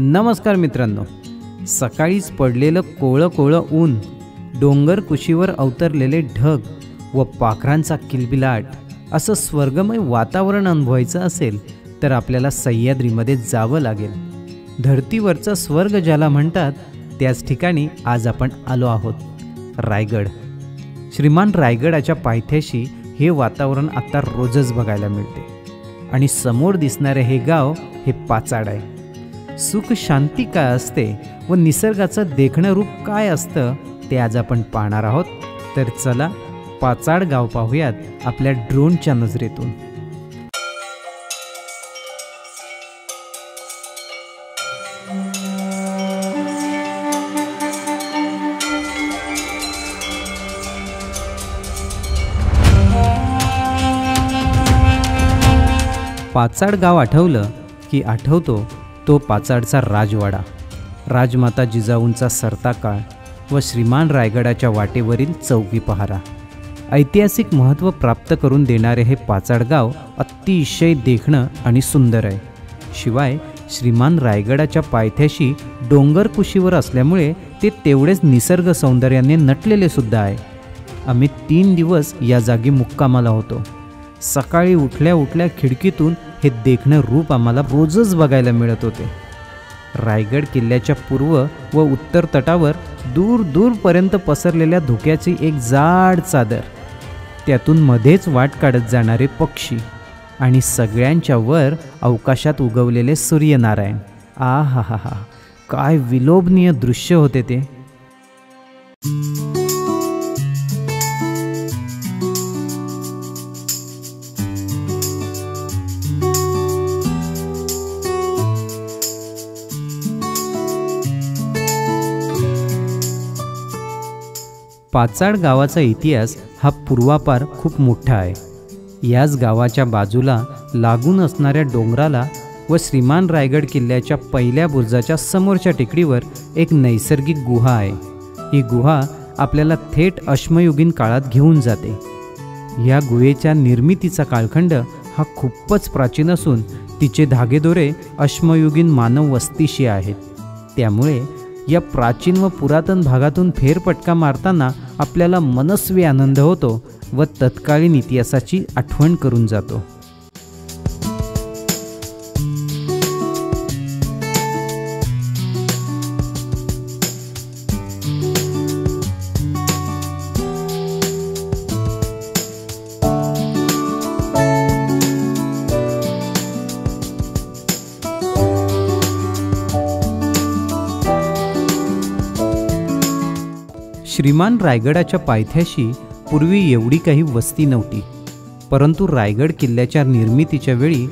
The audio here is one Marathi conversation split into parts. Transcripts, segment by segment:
नमस्कार मित्रांनो, सकाळीच पडलेलं कोवळं कोवळं ऊन, डोंगर कुशीवर अवतरलेले ढग व पाखरांचा किलबिलाट असं स्वर्गमय वातावरण अनुभवायचं असेल तर आपल्याला सह्याद्रीमध्ये जावं लागेल। धरतीवरचा स्वर्ग ज्याला म्हणतात त्याच ठिकाणी आज आपण आलो आहोत, रायगड। श्रीमान रायगडाच्या पायथ्याशी हे वातावरण आता रोजच बघायला मिळते आणि समोर दिसणारे हे गाव हे पाचाड आहे। सुख शांती काय असते व निसर्गाचं देखणं रूप काय असतं ते आज आपण पाहणार आहोत। तर चला पाचाड गाव पाहूयात आपल्या ड्रोनच्या नजरेतून। पाचाड गाव आठवलं की आठवतो तो पाचाडचा राजवाडा, राजमाता जिजाऊंचा सरता काळ व श्रीमान रायगडाच्या वाटेवरील चौकी पहारा। ऐतिहासिक महत्त्व प्राप्त करून देणारे हे पाचाड गाव अतिशय देखणं आणि सुंदर आहे। शिवाय श्रीमान रायगडाच्या पायथ्याशी डोंगर कुशीवर असल्यामुळे ते तेवढेच निसर्ग सौंदर्याने नटलेले सुद्धा आहे। आम्ही 3 दिवस या जागी मुक्कामाला होतो। सकाळी उठल्या उठल्या खिडकीतून हे देखणं रूप आम्हाला रोजच बघायला मिळत होते। रायगड किल्ल्याच्या पूर्व व उत्तर तटावर दूर दूरपर्यंत पसरलेल्या धुक्याची एक जाड चादर, त्यातून मध्येच वाट काढत जाणारे पक्षी आणि सगळ्यांच्या वर अवकाशात उगवलेले सूर्यनारायण। आहाहा, काय विलोभनीय दृश्य होते ते। पाचाड गावाचा इतिहास हा पूर्वापार खूप मोठा आहे। याच गावाच्या बाजूला लागून असणाऱ्या डोंगराला व श्रीमान रायगड किल्ल्याच्या पहिल्या बुरुजाच्या समोरच्या टेकडीवर एक नैसर्गिक गुहा आहे। ही गुहा आपल्याला थेट अश्मयुगीन काळात घेऊन जाते। या गुहेच्या निर्मितीचा कालखंड हा खूपच प्राचीन असून तिचे धागेदोरे अश्मयुगीन मानव वस्तीशी आहेत। त्यामुळे या प्राचीन व पुरातन भागातून फेरफटका मारताना आपल्याला मनस्वी आनंद होतो व तत्कालीन इतिहासाची आठवण करून जातो। श्रीमान रायगडाच्या पायथ्याशी पूर्वी एवढी काही वस्ती नव्हती, परंतु रायगड किल्ल्याच्या निर्मितीच्या वेळी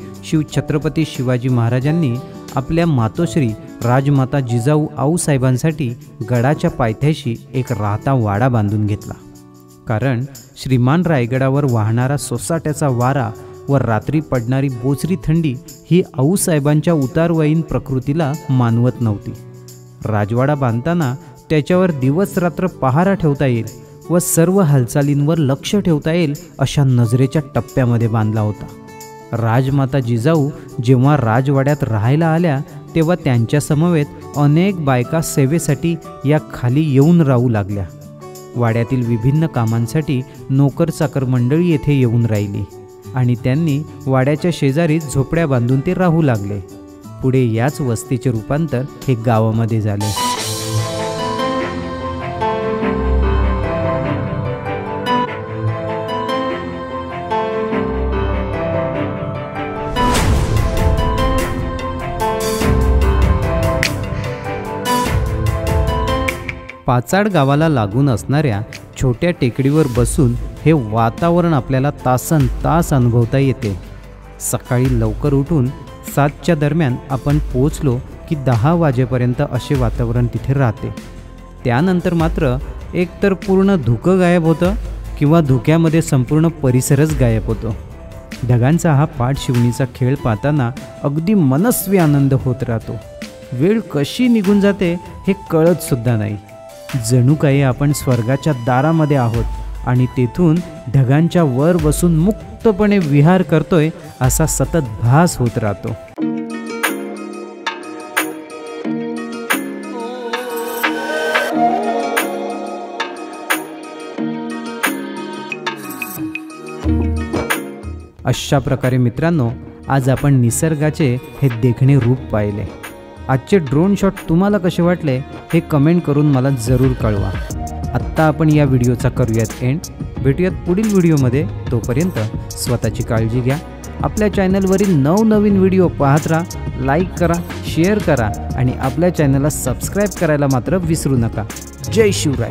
छत्रपती शिवाजी महाराजांनी आपल्या मातोश्री राजमाता जिजाऊ आऊसाहेबांसाठी गडाच्या पायथ्याशी एक राहता वाडा बांधून घेतला। कारण श्रीमान रायगडावर वाहणारा सोसाट्याचा वारा व रात्री पडणारी बोचरी थंडी ही आऊसाहेबांच्या उतारवयीन प्रकृतीला मानवत नव्हती। राजवाडा बांधताना त्याच्यावर दिवस रात्र पहारा ठेवता येईल व सर्व हालचालींवर लक्ष ठेवता येईल अशा नजरेच्या टप्प्यामध्ये बांधला होता। राजमाता जिजाऊ जेव्हा राजवाड्यात राहायला आल्या तेव्हा त्यांच्या समवेत अनेक बायका सेवेसाठी या खाली येऊन राहू लागल्या। वाड्यातील विभिन्न कामांसाठी नोकर चाकर मंडळी येथे येऊन राहिली आणि त्यांनी वाड्याच्या शेजारी झोपड्या बांधून ते राहू लागले। पुढे याच वस्तीचे रूपांतर हे गावामध्ये झाले। पाचाड गावाला लागून असणाऱ्या छोट्या टेकडीवर बसून हे वातावरण आपल्याला तासनतास अनुभवता येते। सकाळी लवकर उठून 7च्या दरम्यान आपण पोहोचलो की 10 वाजेपर्यंत असे वातावरण तिथे राहते। त्यानंतर मात्र एकतर पूर्ण धुकं गायब होतं किंवा धुक्यामध्ये संपूर्ण परिसरच गायब होतो। ढगांचा हा पाठशिवणीचा खेळ पाहताना अगदी मनस्वी आनंद होत राहतो। वेळ कशी निघून जाते हे कळत सुद्धा नाही। जणू काही आपण स्वर्गाच्या दारामध्ये आहोत आणि तेथून ढगांच्या वर बसून मुक्तपणे विहार करतोय असा सतत भास होत राहतो। अशा प्रकारे मित्रांनो, आज आपण निसर्गाचे हे देखणे रूप पाहिले. आजचे ड्रोन शॉट तुम्हाला कसे वाटले हे कमेंट करून मला जरूर कळवा. आत्ता आपण या व्हिडिओचा करूयात एंड. भेटूयात पुढील व्हिडिओमध्ये. तोपर्यंत स्वतःची काळजी घ्या. आपल्या चॅनलवरील नवनवीन व्हिडिओ पाहत राहा. लाईक करा, शेअर करा आणि आपल्या चॅनलला सबस्क्राईब करायला मात्र विसरू नका. जय शिवराय.